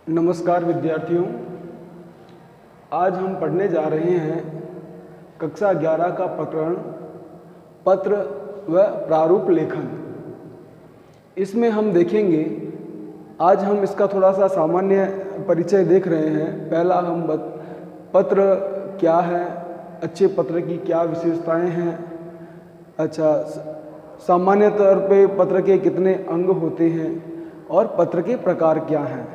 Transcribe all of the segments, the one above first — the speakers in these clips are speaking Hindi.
नमस्कार विद्यार्थियों, आज हम पढ़ने जा रहे हैं कक्षा 11 का प्रकरण पत्र व प्रारूप लेखन। इसमें हम देखेंगे, आज हम इसका थोड़ा सा सामान्य परिचय देख रहे हैं। पहला हम पत्र क्या है, अच्छे पत्र की क्या विशेषताएं हैं, अच्छा सामान्य तौर पे पत्र के कितने अंग होते हैं और पत्र के प्रकार क्या हैं।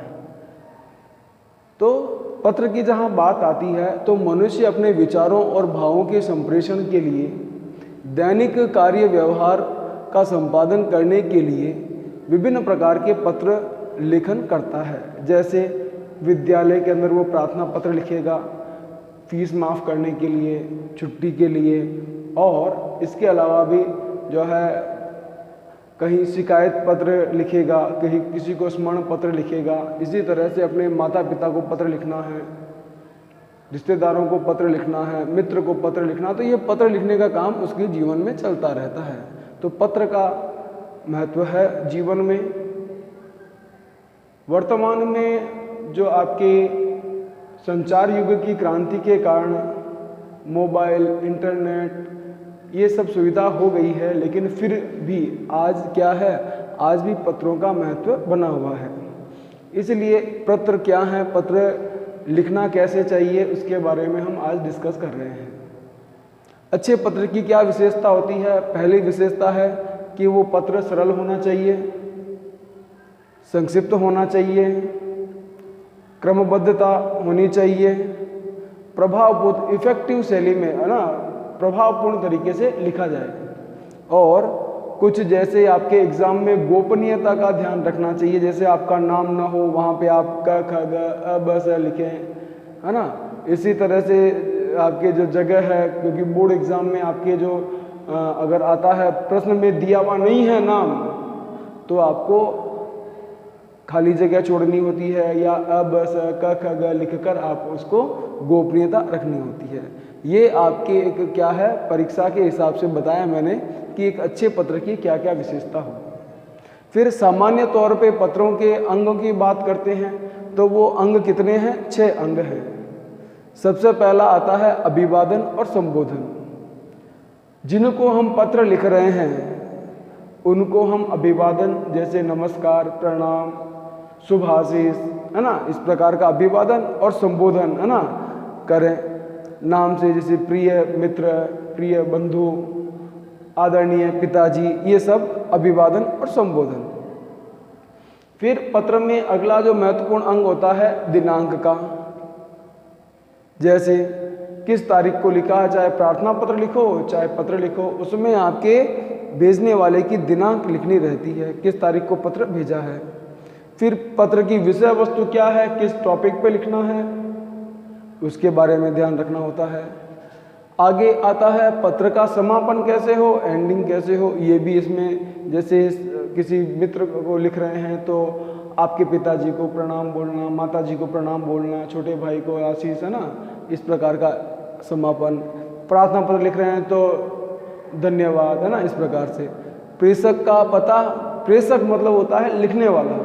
तो पत्र की जहाँ बात आती है तो मनुष्य अपने विचारों और भावों के संप्रेषण के लिए दैनिक कार्य व्यवहार का संपादन करने के लिए विभिन्न प्रकार के पत्र लेखन करता है। जैसे विद्यालय के अंदर वो प्रार्थना पत्र लिखेगा फीस माफ़ करने के लिए, छुट्टी के लिए, और इसके अलावा भी जो है कहीं शिकायत पत्र लिखेगा, कहीं किसी को स्मरण पत्र लिखेगा। इसी तरह से अपने माता पिता को पत्र लिखना है, रिश्तेदारों को पत्र लिखना है, मित्र को पत्र लिखना। तो ये पत्र लिखने का काम उसके जीवन में चलता रहता है। तो पत्र का महत्व है जीवन में। वर्तमान में जो आपके संचार युग की क्रांति के कारण मोबाइल, इंटरनेट, ये सब सुविधा हो गई है, लेकिन फिर भी आज क्या है, आज भी पत्रों का महत्व बना हुआ है। इसलिए पत्र क्या है, पत्र लिखना कैसे चाहिए, उसके बारे में हम आज डिस्कस कर रहे हैं। अच्छे पत्र की क्या विशेषता होती है? पहली विशेषता है कि वो पत्र सरल होना चाहिए, संक्षिप्त होना चाहिए, क्रमबद्धता होनी चाहिए, प्रभावपूर्ण इफेक्टिव शैली में, है ना, प्रभावपूर्ण तरीके से लिखा जाए। और कुछ जैसे आपके एग्जाम में गोपनीयता का ध्यान रखना चाहिए। जैसे आपका नाम ना हो, वहाँ पे आप क ख ग अ ब स लिखें, है ना। इसी तरह से आपके जो जगह है, क्योंकि बोर्ड एग्जाम में आपके जो अगर आता है प्रश्न में दिया हुआ नहीं है नाम, तो आपको खाली जगह छोड़नी होती है, या अ ब स क ख ग लिखकर आप उसको गोपनीयता रखनी होती है। ये आपके एक क्या है, परीक्षा के हिसाब से बताया मैंने कि एक अच्छे पत्र की क्या क्या विशेषता हो। फिर सामान्य तौर पे पत्रों के अंगों की बात करते हैं, तो वो अंग कितने हैं? 6 अंग हैं। सबसे पहला आता है अभिवादन और संबोधन। जिनको हम पत्र लिख रहे हैं उनको हम अभिवादन, जैसे नमस्कार, प्रणाम, शुभ आशीष, है ना, इस प्रकार का अभिवादन और संबोधन, है ना, करें नाम से। जैसे प्रिय मित्र, प्रिय बंधु, आदरणीय पिताजी, ये सब अभिवादन और संबोधन। फिर पत्र में अगला जो महत्वपूर्ण अंग होता है दिनांक का। जैसे किस तारीख को लिखा, चाहे प्रार्थना पत्र लिखो चाहे पत्र लिखो, उसमें आपके भेजने वाले की दिनांक लिखनी रहती है, किस तारीख को पत्र भेजा है। फिर पत्र की विषय वस्तु क्या है, किस टॉपिक पे लिखना है, उसके बारे में ध्यान रखना होता है। आगे आता है पत्र का समापन कैसे हो, एंडिंग कैसे हो, ये भी इसमें। जैसे किसी मित्र को लिख रहे हैं तो आपके पिताजी को प्रणाम बोलना, माताजी को प्रणाम बोलना, छोटे भाई को आशीष, है ना, इस प्रकार का समापन। प्रार्थना पत्र लिख रहे हैं तो धन्यवाद, है ना, इस प्रकार से। प्रेषक का पता, प्रेषक मतलब होता है लिखने वाला।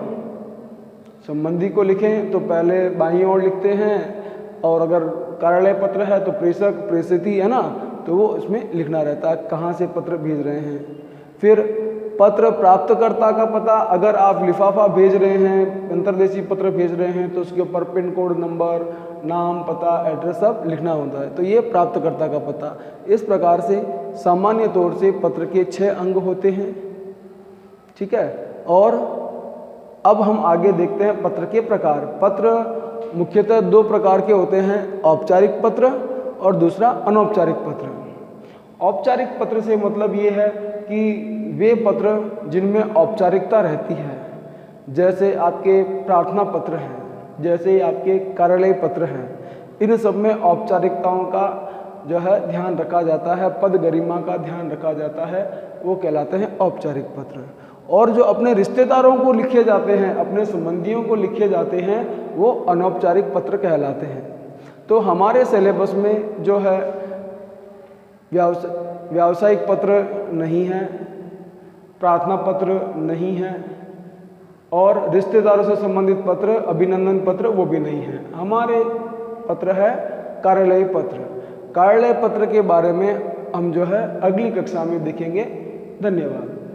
संबंधी को लिखें तो पहले बाईं ओर लिखते हैं, और अगर कार्यालय पत्र है तो प्रेषक, प्रेषिती, है ना, तो वो इसमें लिखना रहता है कहाँ से पत्र भेज रहे हैं। फिर पत्र प्राप्तकर्ता का पता, अगर आप लिफाफा भेज रहे हैं, अंतर्देशीय पत्र भेज रहे हैं, तो उसके ऊपर पिन कोड नंबर, नाम, पता, एड्रेस सब लिखना होता है, तो ये प्राप्तकर्ता का पता। इस प्रकार से सामान्य तौर से पत्र के 6 अंग होते हैं, ठीक है। और अब हम आगे देखते हैं पत्र के प्रकार। पत्र मुख्यतः 2 प्रकार के होते हैं, औपचारिक पत्र और दूसरा अनौपचारिक पत्र। औपचारिक पत्र से मतलब ये है कि वे पत्र जिनमें औपचारिकता रहती है, जैसे आपके प्रार्थना पत्र हैं, जैसे आपके कार्यालय पत्र हैं, इन सब में औपचारिकताओं का जो है ध्यान रखा जाता है, पद गरिमा का ध्यान रखा जाता है, वो कहलाते हैं औपचारिक पत्र। और जो अपने रिश्तेदारों को लिखे जाते हैं, अपने संबंधियों को लिखे जाते हैं, वो अनौपचारिक पत्र कहलाते हैं। तो हमारे सिलेबस में जो है व्यावसायिक पत्र नहीं है, प्रार्थना पत्र नहीं है, और रिश्तेदारों से संबंधित पत्र, अभिनंदन पत्र वो भी नहीं है। हमारे पत्र है कार्यालय पत्र। कार्यालय पत्र के बारे में हम जो है अगली कक्षा में देखेंगे। धन्यवाद।